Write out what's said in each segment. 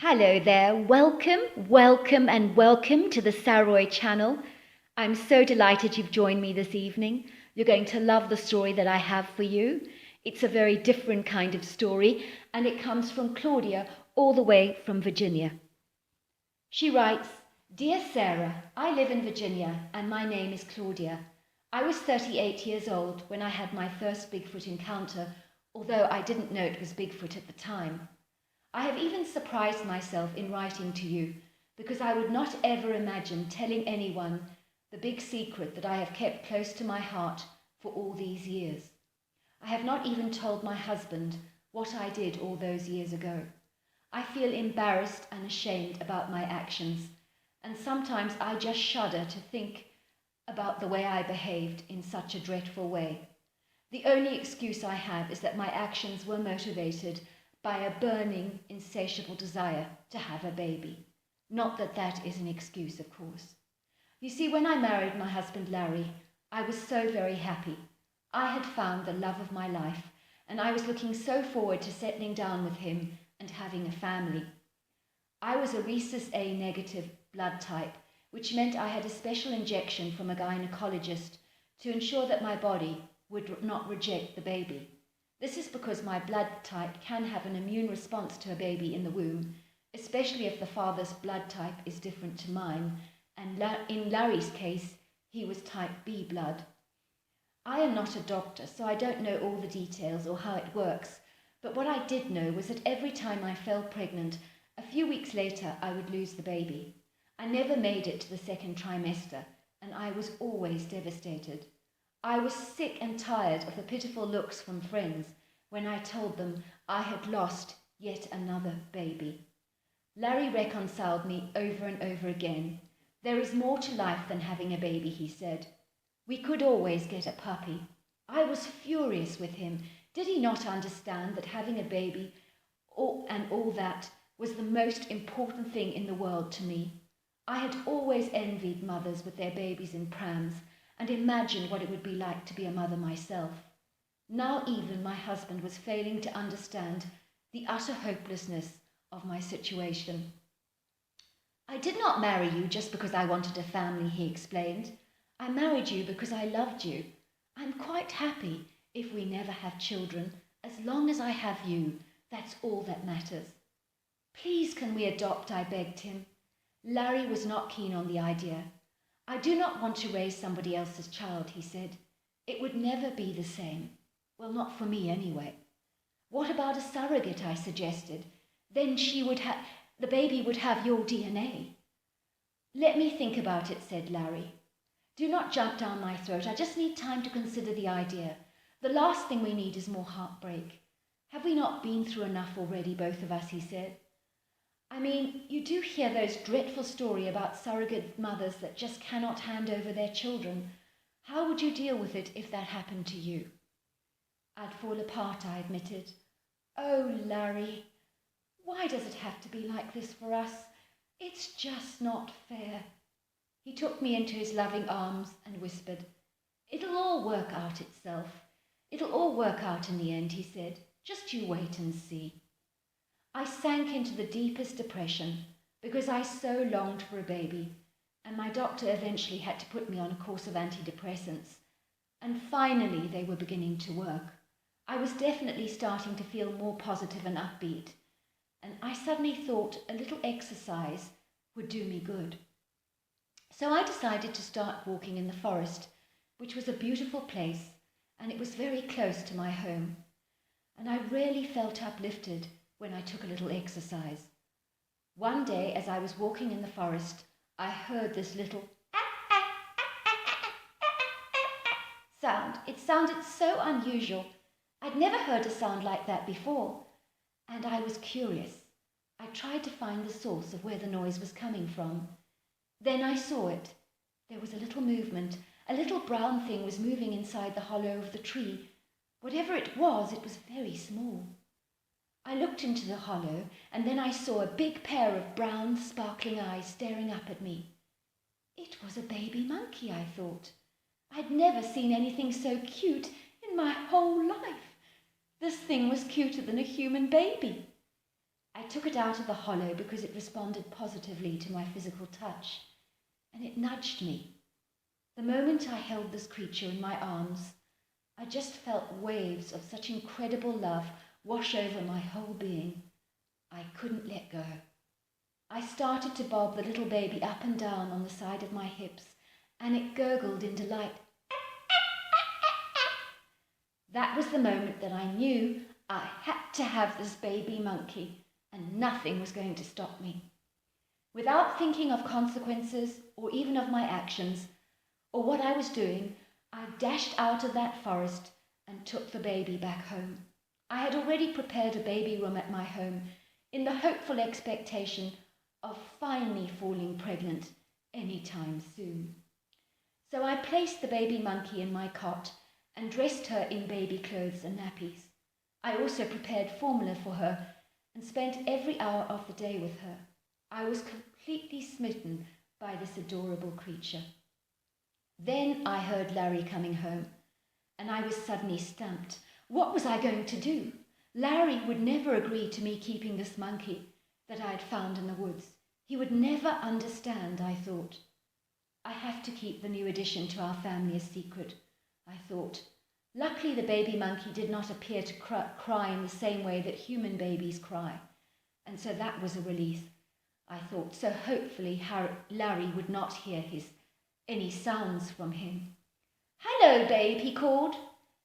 Hello there, welcome to the Saroy channel. I'm so delighted you've joined me this evening. You're going to love the story that I have for you. It's a very different kind of story, and it comes from Claudia, all the way from Virginia. She writes, Dear Sarah, I live in Virginia, and my name is Claudia. I was 38 years old when I had my first Bigfoot encounter, although I didn't know it was Bigfoot at the time. I have even surprised myself in writing to you, because I would not ever imagine telling anyone the big secret that I have kept close to my heart for all these years. I have not even told my husband what I did all those years ago. I feel embarrassed and ashamed about my actions, and sometimes I just shudder to think about the way I behaved in such a dreadful way. The only excuse I have is that my actions were motivated by a burning, insatiable desire to have a baby. Not that that is an excuse, of course. You see, when I married my husband Larry, I was so very happy. I had found the love of my life, and I was looking so forward to settling down with him and having a family. I was a rhesus A negative blood type, which meant I had a special injection from a gynecologist to ensure that my body would not reject the baby. This is because my blood type can have an immune response to a baby in the womb, especially if the father's blood type is different to mine, and in Larry's case, he was type B blood. I am not a doctor, so I don't know all the details or how it works, but what I did know was that every time I fell pregnant, a few weeks later I would lose the baby. I never made it to the second trimester, and I was always devastated. I was sick and tired of the pitiful looks from friends when I told them I had lost yet another baby. Larry reconciled me over and over again. There is more to life than having a baby, he said. We could always get a puppy. I was furious with him. Did he not understand that having a baby and all that was the most important thing in the world to me? I had always envied mothers with their babies in prams, and imagined what it would be like to be a mother myself. Now even my husband was failing to understand the utter hopelessness of my situation. I did not marry you just because I wanted a family, he explained. I married you because I loved you. I'm quite happy if we never have children. As long as I have you, that's all that matters. Please can we adopt, I begged him. Larry was not keen on the idea. I do not want to raise somebody else's child, he said. It would never be the same. Well, not for me anyway. What about a surrogate, I suggested. Then the baby would have your DNA. Let me think about it, said Larry. Do not jump down my throat. I just need time to consider the idea. The last thing we need is more heartbreak. Have we not been through enough already, both of us, he said. I mean, you do hear those dreadful stories about surrogate mothers that just cannot hand over their children. How would you deal with it if that happened to you? I'd fall apart, I admitted. Oh, Larry, why does it have to be like this for us? It's just not fair. He took me into his loving arms and whispered, It'll all work out itself. It'll all work out in the end, he said. Just you wait and see. I sank into the deepest depression because I so longed for a baby, and my doctor eventually had to put me on a course of antidepressants. And finally they were beginning to work. I was definitely starting to feel more positive and upbeat, and I suddenly thought a little exercise would do me good. So I decided to start walking in the forest, which was a beautiful place, and it was very close to my home. And I really felt uplifted when I took a little exercise. One day, as I was walking in the forest, I heard this little sound. It sounded so unusual. I'd never heard a sound like that before, and I was curious. I tried to find the source of where the noise was coming from. Then I saw it. There was a little movement. A little brown thing was moving inside the hollow of the tree. Whatever it was very small. I looked into the hollow, and then I saw a big pair of brown, sparkling eyes staring up at me. It was a baby monkey, I thought. I'd never seen anything so cute in my whole life. This thing was cuter than a human baby. I took it out of the hollow because it responded positively to my physical touch, and it nudged me. The moment I held this creature in my arms, I just felt waves of such incredible love wash over my whole being. I couldn't let go. I started to bob the little baby up and down on the side of my hips, and it gurgled in delight. That was the moment that I knew I had to have this baby monkey, and nothing was going to stop me. Without thinking of consequences or even of my actions or what I was doing, I dashed out of that forest and took the baby back home. I had already prepared a baby room at my home in the hopeful expectation of finally falling pregnant any time soon. So I placed the baby monkey in my cot and dressed her in baby clothes and nappies. I also prepared formula for her and spent every hour of the day with her. I was completely smitten by this adorable creature. Then I heard Larry coming home, and I was suddenly stumped. What was I going to do? Larry would never agree to me keeping this monkey that I had found in the woods. He would never understand, I thought. I have to keep the new addition to our family a secret, I thought. Luckily, the baby monkey did not appear to cry in the same way that human babies cry, and so that was a relief, I thought. So hopefully Larry would not hear any sounds from him. "Hello, babe," he called.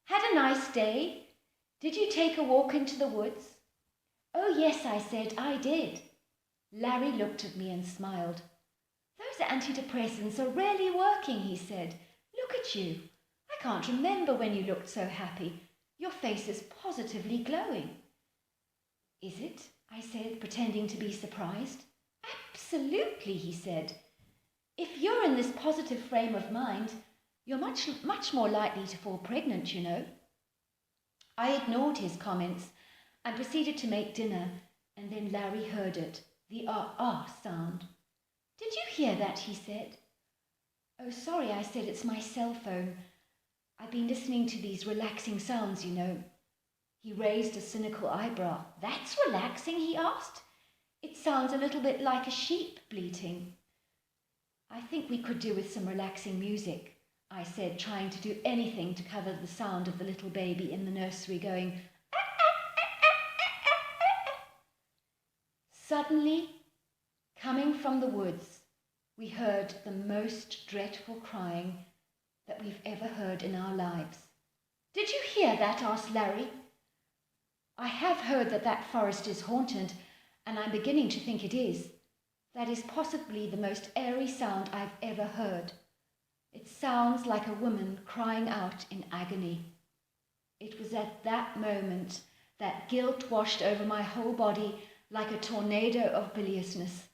"Had a nice day? Did you take a walk into the woods?" "Oh, yes," I said, "I did." Larry looked at me and smiled. "Those antidepressants are really working," he said. "Look at you. I can't remember when you looked so happy. Your face is positively glowing." "Is it?" I said, pretending to be surprised. "Absolutely," he said. "If you're in this positive frame of mind, you're much more likely to fall pregnant, you know." I ignored his comments and proceeded to make dinner, and then Larry heard it, the ah sound. "Did you hear that?" he said. "Oh, sorry," I said, "it's my cell phone. I've been listening to these relaxing sounds, you know." He raised a cynical eyebrow. "That's relaxing?" he asked. "It sounds a little bit like a sheep bleating." "I think we could do with some relaxing music," I said, trying to do anything to cover the sound of the little baby in the nursery going. Suddenly, coming from the woods, we heard the most dreadful crying that we've ever heard in our lives. "Did you hear that?" asked Larry. "I have heard that forest is haunted, and I'm beginning to think it is. That is possibly the most eerie sound I've ever heard. It sounds like a woman crying out in agony." It was at that moment that guilt washed over my whole body like a tornado of biliousness.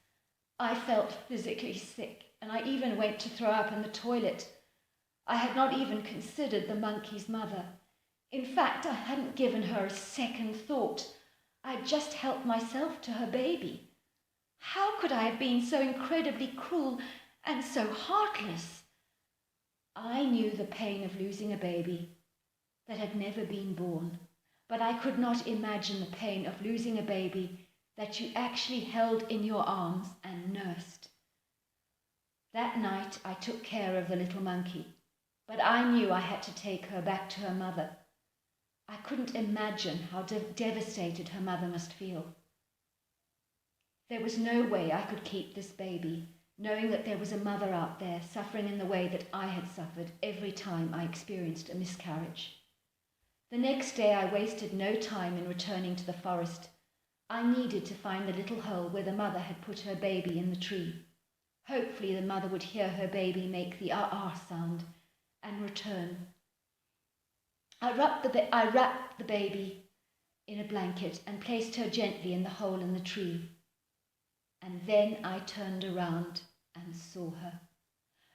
I felt physically sick, and I even went to throw up in the toilet. I had not even considered the monkey's mother. In fact, I hadn't given her a second thought. I had just helped myself to her baby. How could I have been so incredibly cruel and so heartless? I knew the pain of losing a baby that had never been born, but I could not imagine the pain of losing a baby that you actually held in your arms and nursed. That night I took care of the little monkey, but I knew I had to take her back to her mother. I couldn't imagine how devastated her mother must feel. There was no way I could keep this baby, knowing that there was a mother out there suffering in the way that I had suffered every time I experienced a miscarriage. The next day I wasted no time in returning to the forest. I needed to find the little hole where the mother had put her baby in the tree. Hopefully the mother would hear her baby make the ah sound and return. I wrapped the baby in a blanket and placed her gently in the hole in the tree. And then I turned around and saw her.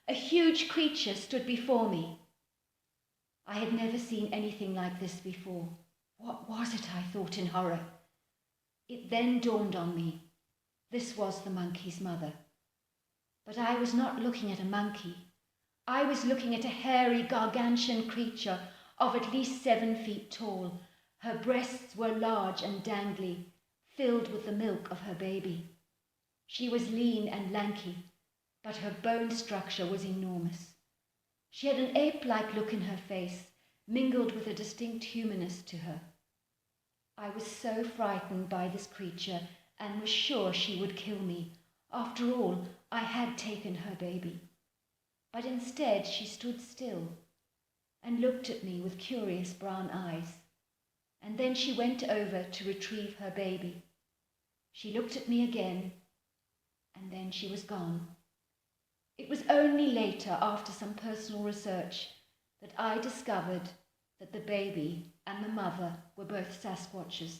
A huge creature stood before me. I had never seen anything like this before. What was it? I thought in horror. It then dawned on me. This was the monkey's mother. But I was not looking at a monkey. I was looking at a hairy, gargantuan creature of at least 7 feet tall. Her breasts were large and dangly, filled with the milk of her baby. She was lean and lanky, but her bone structure was enormous. She had an ape-like look in her face, mingled with a distinct humanness to her. I was so frightened by this creature and was sure she would kill me. After all, I had taken her baby. But instead she stood still and looked at me with curious brown eyes. And then she went over to retrieve her baby. She looked at me again, and then she was gone. It was only later, after some personal research, that I discovered that the baby and the mother were both Sasquatches.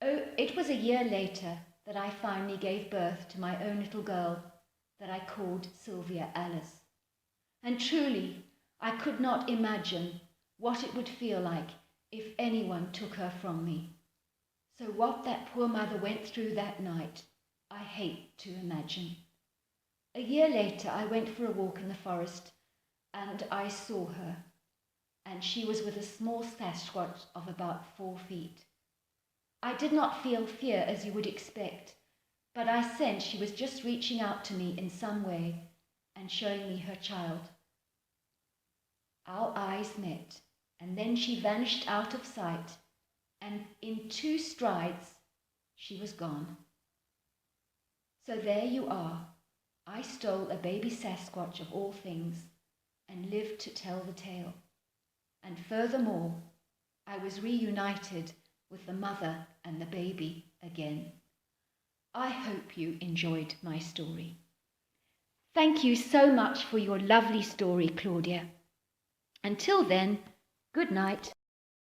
Oh, it was a year later that I finally gave birth to my own little girl that I called Sylvia Alice. And truly, I could not imagine what it would feel like if anyone took her from me. So what that poor mother went through that night, I hate to imagine. A year later, I went for a walk in the forest and I saw her, and she was with a small Sasquatch of about 4 feet. I did not feel fear as you would expect, but I sensed she was just reaching out to me in some way and showing me her child. Our eyes met, and then she vanished out of sight, and in 2 strides she was gone. So there you are. I stole a baby Sasquatch of all things and lived to tell the tale. And furthermore, I was reunited with the mother and the baby again. I hope you enjoyed my story. Thank you so much for your lovely story, Claudia. Until then, good night.